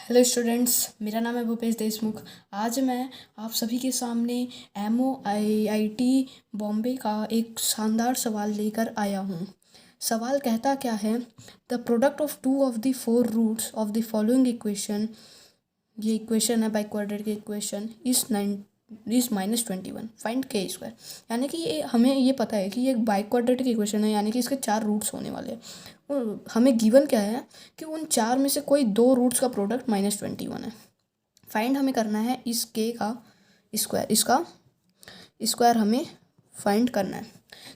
Hello students, मेरा नाम है भूपेश देशमुख। आज मैं आप सभी के सामने MOIIT बॉम्बे का एक शानदार सवाल लेकर आया हूँ। सवाल कहता क्या है, the product of two of the four roots of the following equation, ये इक्वेशन है biquadratic equation, is -21, find K square. यानी कि ये हमें ये पता है कि ये एक बाई क्वाड्रेटिक इक्वेशन है, यानी कि इसके चार रूट्स होने वाले हैं। और हमें गिवन क्या है कि उन चार में से कोई दो रूट्स का प्रोडक्ट -21 है। फाइंड हमें करना है इस के का स्क्वायर, इसका स्क्वायर हमें फाइंड करना है।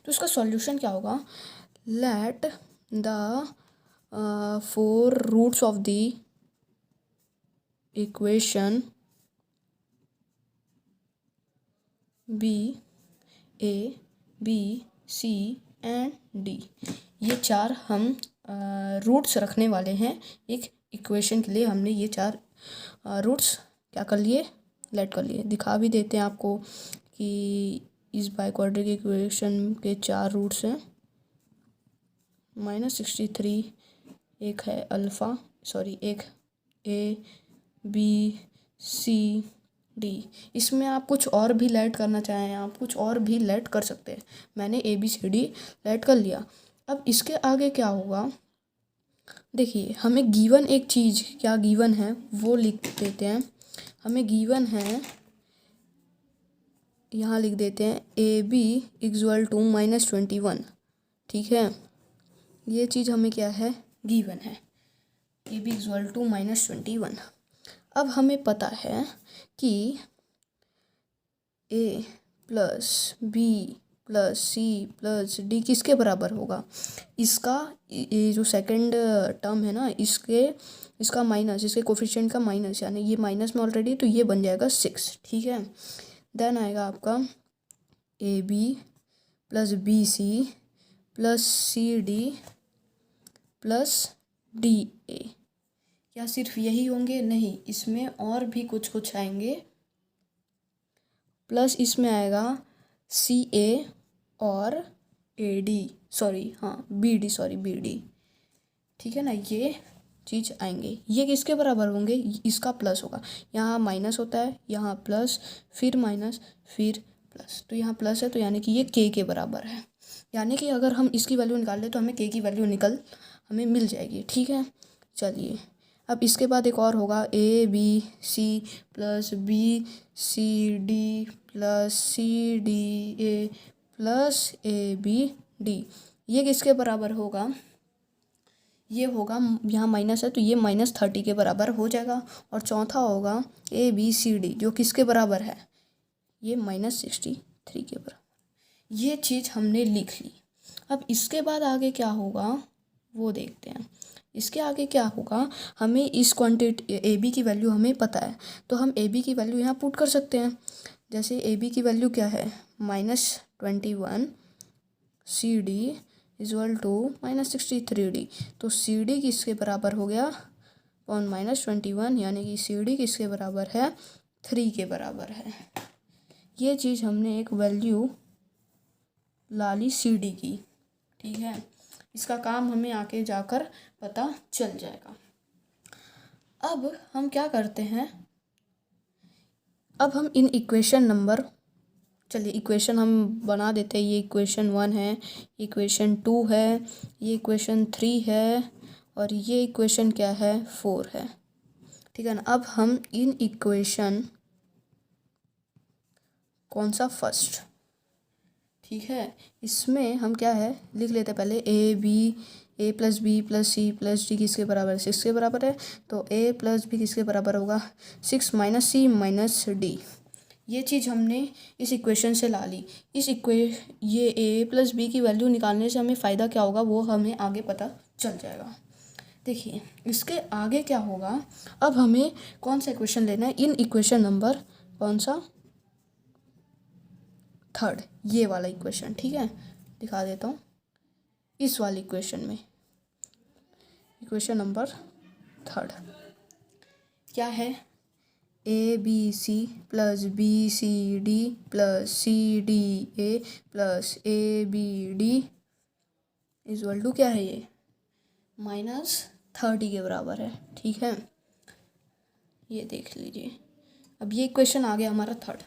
तो इसका सॉल्यूशन क्या होगा, let the four roots of the equation be A, B, C and D। ये चार हम रूट्स रखने वाले हैं एक इक्वेशन के लिए। हमने ये चार रूट्स क्या कर लिए, लेट कर लिए। दिखा भी देते हैं आपको कि इस बाई क्वाड्रेटिक इक्वेशन के चार रूट्स हैं। -63, एक है अल्फ़ा, सॉरी एक A, B, C, D। इसमें आप कुछ और भी लेट करना चाहें, आप कुछ और भी लेट कर सकते हैं। मैंने ABCD लेट कर लिया। अब इसके आगे क्या होगा, देखिए हमें गिवन एक चीज़ क्या गिवन है वो लिख देते हैं। हमें गिवन है, यहाँ लिख देते हैं AB इक्वल टू -21। ठीक है, ये चीज़ हमें क्या है, गिवन है AB इक्वल टू -21। अब हमें पता है कि A plus B plus C plus D किसके बराबर होगा। इसका ये जो सेकंड टर्म है ना, इसका माइनस, इसके कोफिशिएंट का माइनस, यानी ये माइनस में ऑलरेडी, तो ये बन जाएगा 6। ठीक है, देन आएगा आपका AB plus BC plus CD plus DA। क्या सिर्फ यही होंगे? नहीं, इसमें और भी कुछ आएंगे। प्लस इसमें आएगा CA और AD, सॉरी हाँ BD। ठीक है ना, ये चीज़ आएंगे। ये किसके बराबर होंगे, इसका प्लस होगा। यहाँ माइनस होता है, यहाँ प्लस, फिर माइनस, फिर प्लस, तो यहाँ प्लस है, तो यानी कि ये K के बराबर है। यानी कि अगर हम इसकी वैल्यू निकाल लें तो हमें K की वैल्यू हमें मिल जाएगी। ठीक है, चलिए अब इसके बाद एक और होगा ABC plus BCD plus CDA plus ABD। ये किसके बराबर होगा, ये होगा, यहाँ माइनस है तो ये -30 के बराबर हो जाएगा। और चौथा होगा ABCD, जो किसके बराबर है, ये -63 के बराबर। ये चीज़ हमने लिख ली। अब इसके बाद आगे क्या होगा वो देखते हैं। इसके आगे क्या होगा, हमें इस क्वांटिटी AB की वैल्यू हमें पता है, तो हम AB की वैल्यू यहाँ पुट कर सकते हैं। जैसे AB की वैल्यू क्या है, -21, CD इक्वल टू -63D। तो CD किसके बराबर हो गया, और -21, यानी कि CD किसके बराबर है, 3 के बराबर है। ये चीज़ हमने एक वैल्यू ला ली CD की। ठीक है, इसका काम हमें आगे जाकर पता चल जाएगा। अब हम क्या करते हैं, अब हम इन इक्वेशन नंबर, चलिए इक्वेशन हम बना देते हैं। ये इक्वेशन 1 है, इक्वेशन 2 है, ये इक्वेशन 3 है, और ये इक्वेशन क्या है, 4 है। ठीक है ना, अब हम इन इक्वेशन, कौन सा फर्स्ट, ठीक है, इसमें हम क्या है लिख लेते हैं पहले A plus B plus C plus D किसके बराबर है, 6 के बराबर है। तो A प्लस B किसके बराबर होगा, 6 माइनस C माइनस D। ये चीज़ हमने इस इक्वेशन से ला ली। ये A प्लस B की वैल्यू निकालने से हमें फ़ायदा क्या होगा वो हमें आगे पता चल जाएगा। देखिए इसके आगे क्या होगा, अब हमें कौन सा इक्वेशन लेना है, इन इक्वेशन नंबर कौन सा, 3rd, ये वाला इक्वेशन। ठीक है, दिखा देता हूँ। इस वाली इक्वेशन में इक्वेशन नंबर 3rd क्या है, ABC plus BCD plus CDA plus ABD equal to क्या है, ये -30 के बराबर है। ठीक है, ये देख लीजिए। अब ये इक्वेशन आ गया हमारा थर्ड।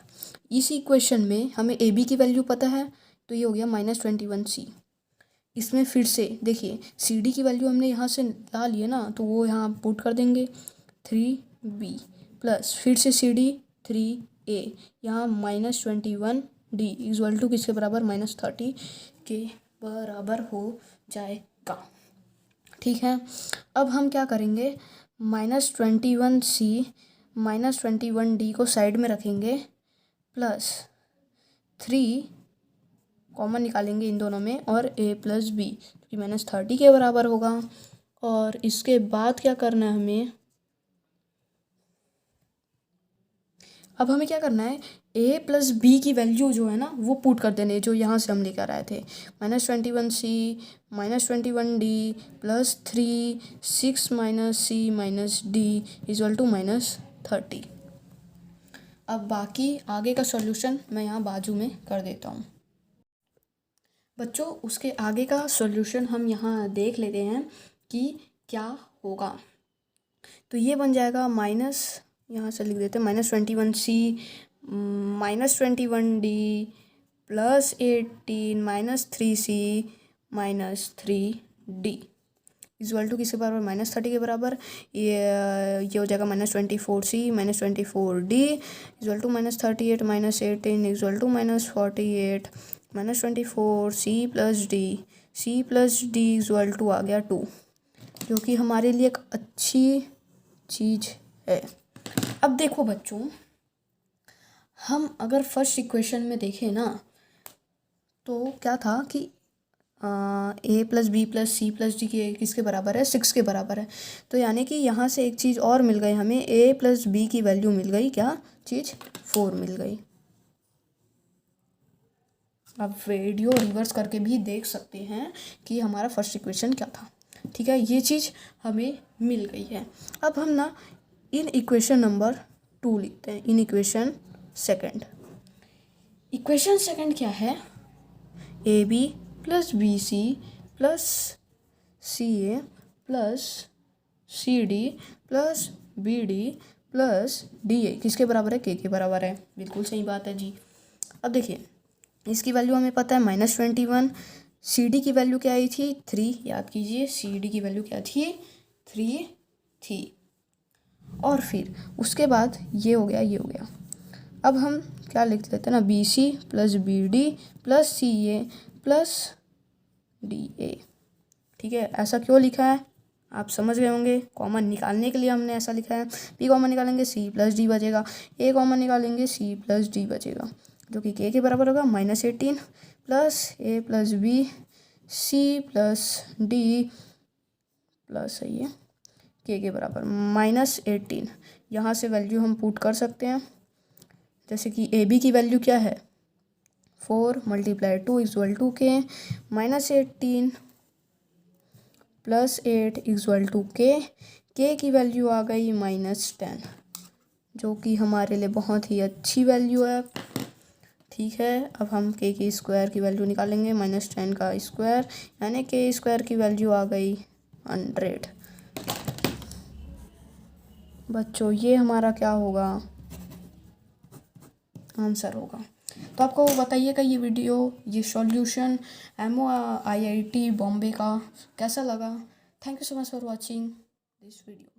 इस इक्वेशन में हमें ए बी की वैल्यू पता है, तो ये हो गया -21c। इसमें फिर से देखिए सी डी की वैल्यू हमने यहाँ से ला ली है ना, तो वो यहाँ पुट कर देंगे 3b प्लस फिर से सी डी 3a, यहाँ -21d इक्वल टू किसके बराबर, -30 के बराबर हो जाएगा। ठीक है, अब हम क्या करेंगे, -21c -21d को साइड में रखेंगे, प्लस 3 कॉमन निकालेंगे इन दोनों में, और a प्लस बी जो कि -30 के बराबर होगा। और इसके बाद क्या करना है हमें, अब हमें क्या करना है, a प्लस बी की वैल्यू जो है ना वो पुट कर देने, जो यहाँ से हम लेकर आए थे, -21c -21d plus 3 6 -c -d equal to -30। अब बाकी आगे का सॉल्यूशन मैं यहाँ बाजू में कर देता हूँ। बच्चों उसके आगे का सॉल्यूशन हम यहाँ देख लेते हैं कि क्या होगा। तो ये बन जाएगा माइनस, यहाँ से लिख देते हैं -21c -21d plus 18 -3c -3d equal to किसके बराबर, -30 के बराबर। ये हो जाएगा -24c -24d equal to -38 -18 equal to -48 -24c plus d equal to आ गया 2, जो कि हमारे लिए एक अच्छी चीज़ है। अब देखो बच्चों, हम अगर फर्स्ट इक्वेशन में देखें ना, तो क्या था कि a plus B plus C plus D के किसके बराबर है, 6 के बराबर है। तो यानी कि यहाँ से एक चीज़ और मिल गई हमें, a प्लस बी की वैल्यू मिल गई, क्या चीज़, 4 मिल गई। अब वीडियो रिवर्स करके भी देख सकते हैं कि हमारा फर्स्ट इक्वेशन क्या था। ठीक है, ये चीज़ हमें मिल गई है। अब हम ना इन इक्वेशन नंबर 2 लिखते हैं, इन इक्वेशन सेकंड। इक्वेशन सेकंड क्या है, A B plus B C plus C A plus C D plus B D plus D A किसके बराबर है, के बराबर है। बिल्कुल सही बात है जी। अब देखिए इसकी वैल्यू हमें पता है -21, सी डी की वैल्यू क्या आई थी, 3, याद कीजिए सी डी की वैल्यू क्या थी, 3 थी। और फिर उसके बाद ये हो गया, ये हो गया। अब हम क्या लिख लेते हैं ना, B C plus B D plus C A plus D A. ठीक है, ऐसा क्यों लिखा है आप समझ गए होंगे, कॉमन निकालने के लिए हमने ऐसा लिखा है। बी कॉमन निकालेंगे सी प्लस डी बचेगा, ए कॉमन निकालेंगे सी प्लस डी बचेगा, जो कि के बराबर होगा -18 plus A plus B C plus D plus सही है के बराबर -18। यहाँ से वैल्यू हम पुट कर सकते हैं, जैसे कि ए बी की वैल्यू क्या है, 4 × 2 इक्वल टू के, -18 प्लस 8 इक्वल टू के की वैल्यू आ गई -10, जो कि हमारे लिए बहुत ही अच्छी वैल्यू है। ठीक है, अब हम के स्क्वायर की वैल्यू निकालेंगे, -10 का स्क्वायर यानी के स्क्वायर की वैल्यू आ गई 100। बच्चों ये हमारा क्या होगा, आंसर होगा। तो आपको बताइएगा ये वीडियो, ये सॉल्यूशन MOIIT बॉम्बे का कैसा लगा। Thank you so much for watching this video.